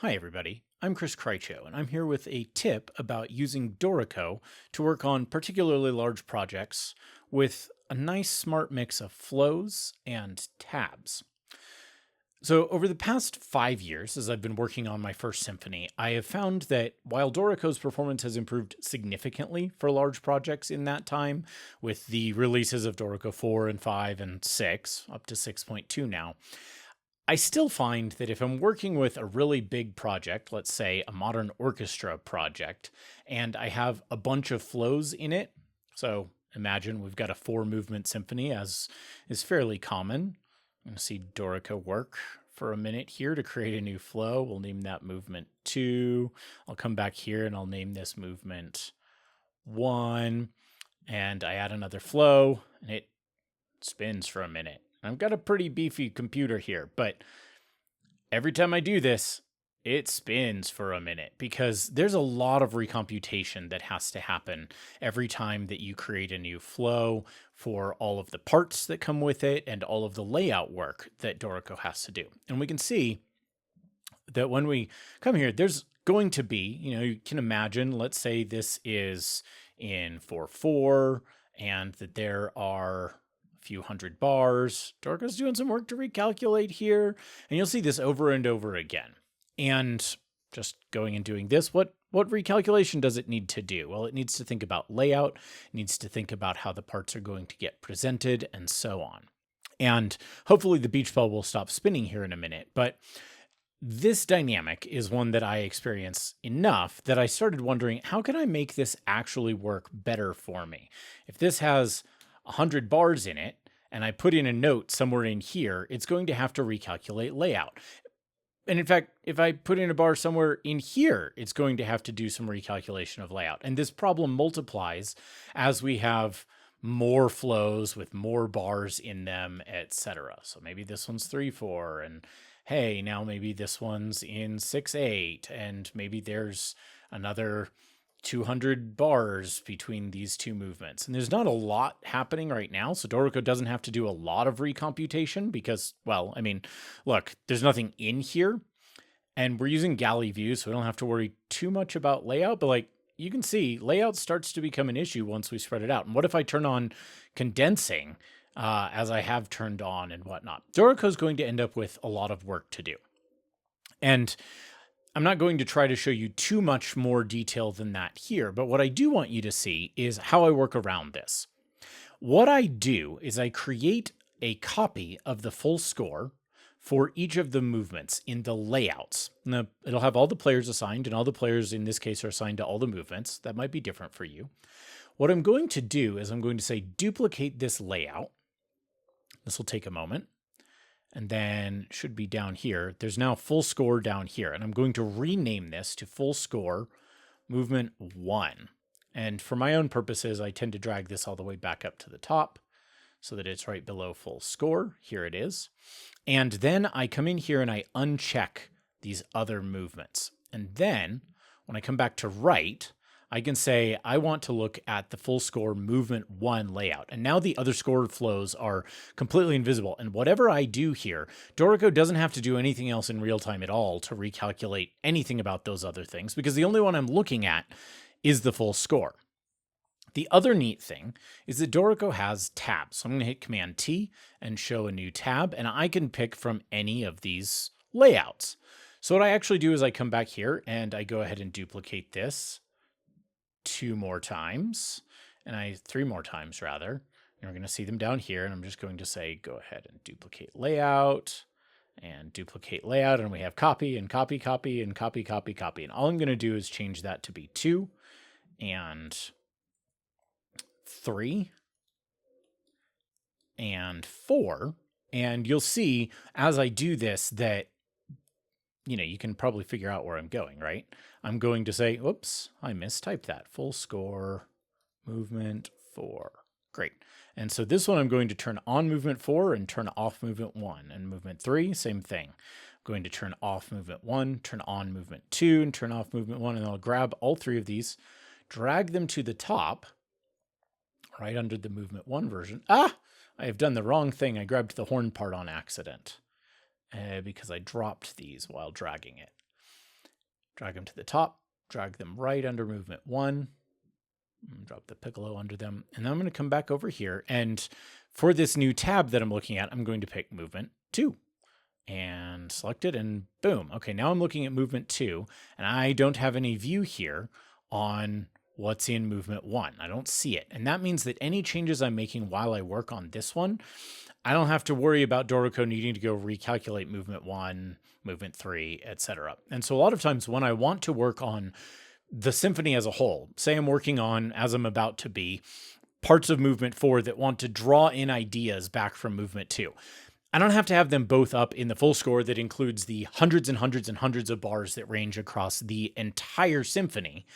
Hi everybody, I'm Chris Krycho, and I'm here with a tip about using Dorico to work on particularly large projects with a nice smart mix of flows and tabs. So, over the past 5 years, as I've been working on my first symphony, I have found that while Dorico's performance has improved significantly for large projects in that time, with the releases of Dorico 4 and 5 and 6, up to 6.2 now, I still find that if I'm working with a really big project, let's say a modern orchestra project, and I have a bunch of flows in it, so imagine we've got a four movement symphony, as is fairly common. I'm going to see Dorico work for a minute here to create a new flow. We'll name that movement 2. I'll come back here and I'll name this movement 1. And I add another flow and it spins for a minute. I've got a pretty beefy computer here, but every time I do this, it spins for a minute because there's a lot of recomputation that has to happen every time that you create a new flow for all of the parts that come with it and all of the layout work that Dorico has to do. And we can see that when we come here, there's going to be, you can imagine, let's say this is in 4/4 and that there are few hundred bars. Dorico's doing some work to recalculate here, and you'll see this over and over again. And just going and doing this, what recalculation does it need to do? Well, it needs to think about layout, it needs to think about how the parts are going to get presented, and so on. And hopefully the beach ball will stop spinning here in a minute, but this dynamic is one that I experience enough that I started wondering, how can I make this actually work better for me? If this has 100 bars in it, and I put in a note somewhere in here, it's going to have to recalculate layout. And in fact, if I put in a bar somewhere in here, it's going to have to do some recalculation of layout. And this problem multiplies as we have more flows with more bars in them, etc. So maybe this one's 3/4, and hey, now maybe this one's in 6/8, and maybe there's another 200 bars between these two movements. And there's not a lot happening right now, so Dorico doesn't have to do a lot of recomputation because, well, I mean, look, there's nothing in here, and we're using galley view, so we don't have to worry too much about layout, but like, you can see, layout starts to become an issue once we spread it out. And what if I turn on condensing, as I have turned on and whatnot? Dorico's going to end up with a lot of work to do. And I'm not going to try to show you too much more detail than that here, but what I do want you to see is how I work around this. What I do is I create a copy of the full score for each of the movements in the layouts. Now, it'll have all the players assigned, and all the players in this case are assigned to all the movements. That might be different for you. What I'm going to do is I'm going to say duplicate this layout. This will take a moment. And then should be down here. There's now full score down here. And I'm going to rename this to full score movement 1. And for my own purposes, I tend to drag this all the way back up to the top so that it's right below full score. Here it is. And then I come in here and I uncheck these other movements. And then when I come back to write, I can say, I want to look at the full score movement 1 layout. And now the other score flows are completely invisible. And whatever I do here, Dorico doesn't have to do anything else in real time at all to recalculate anything about those other things, because the only one I'm looking at is the full score. The other neat thing is that Dorico has tabs. So I'm going to hit Command T and show a new tab, and I can pick from any of these layouts. So what I actually do is I come back here and I go ahead and duplicate this 2 more times, and 3 more times rather. And we're going to see them down here, and I'm just going to say, go ahead and duplicate layout and duplicate layout. And we have copy and copy, copy, and copy, copy, copy. And all I'm going to do is change that to be 2 and 3 and 4. And you'll see as I do this that, you can probably figure out where I'm going, right? I'm going to say, whoops, I mistyped that. Full score, movement 4. Great. And so this one I'm going to turn on movement 4 and turn off movement 1. And movement 3, same thing. I'm going to turn off movement 1, turn on movement 2, and turn off movement 1. And I'll grab all 3 of these, drag them to the top, right under the movement 1 version. I have done the wrong thing. I grabbed the horn part on accident. Because I dropped these while dragging it. drag them to the top, drag them right under movement 1, drop the piccolo under them, and then I'm going to come back over here, and for this new tab that I'm looking at, I'm going to pick movement 2 and select it, and boom. Okay, now I'm looking at movement 2, and I don't have any view here on what's in movement 1. I don't see it, and that means that any changes I'm making while I work on this one, I don't have to worry about Dorico needing to go recalculate movement 1, movement 3, etc. And so a lot of times when I want to work on the symphony as a whole, say I'm working on, as I'm about to be, parts of movement 4 that want to draw in ideas back from movement 2, I don't have to have them both up in the full score that includes the hundreds and hundreds and hundreds of bars that range across the entire symphony.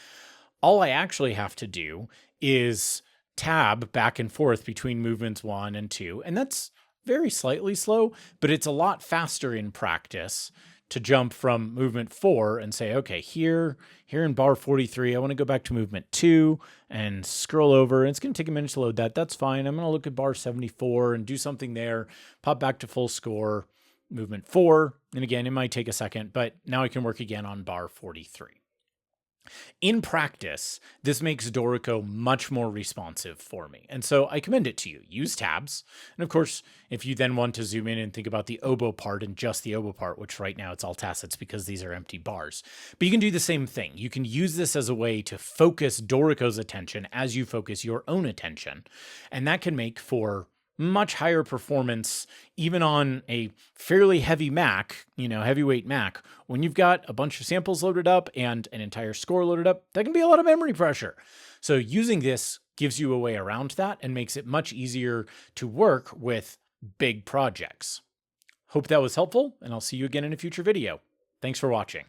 All I actually have to do is tab back and forth between movements 1 and 2, and that's very slightly slow, but it's a lot faster in practice to jump from movement 4 and say, okay, here in bar 43, I want to go back to movement 2 and scroll over. And it's going to take a minute to load that. That's fine. I'm going to look at bar 74 and do something there, pop back to full score, movement 4. And again, it might take a second, but now I can work again on bar 43. In practice, this makes Dorico much more responsive for me. And so I commend it to you. Use tabs. And of course, if you then want to zoom in and think about the oboe part and just the oboe part, which right now it's all tacits because these are empty bars. But you can do the same thing. You can use this as a way to focus Dorico's attention as you focus your own attention. And that can make for much higher performance, even on a fairly heavy Mac, heavyweight Mac. When you've got a bunch of samples loaded up and an entire score loaded up, that can be a lot of memory pressure. So using this gives you a way around that and makes it much easier to work with big projects. Hope that was helpful, and I'll see you again in a future video. Thanks for watching.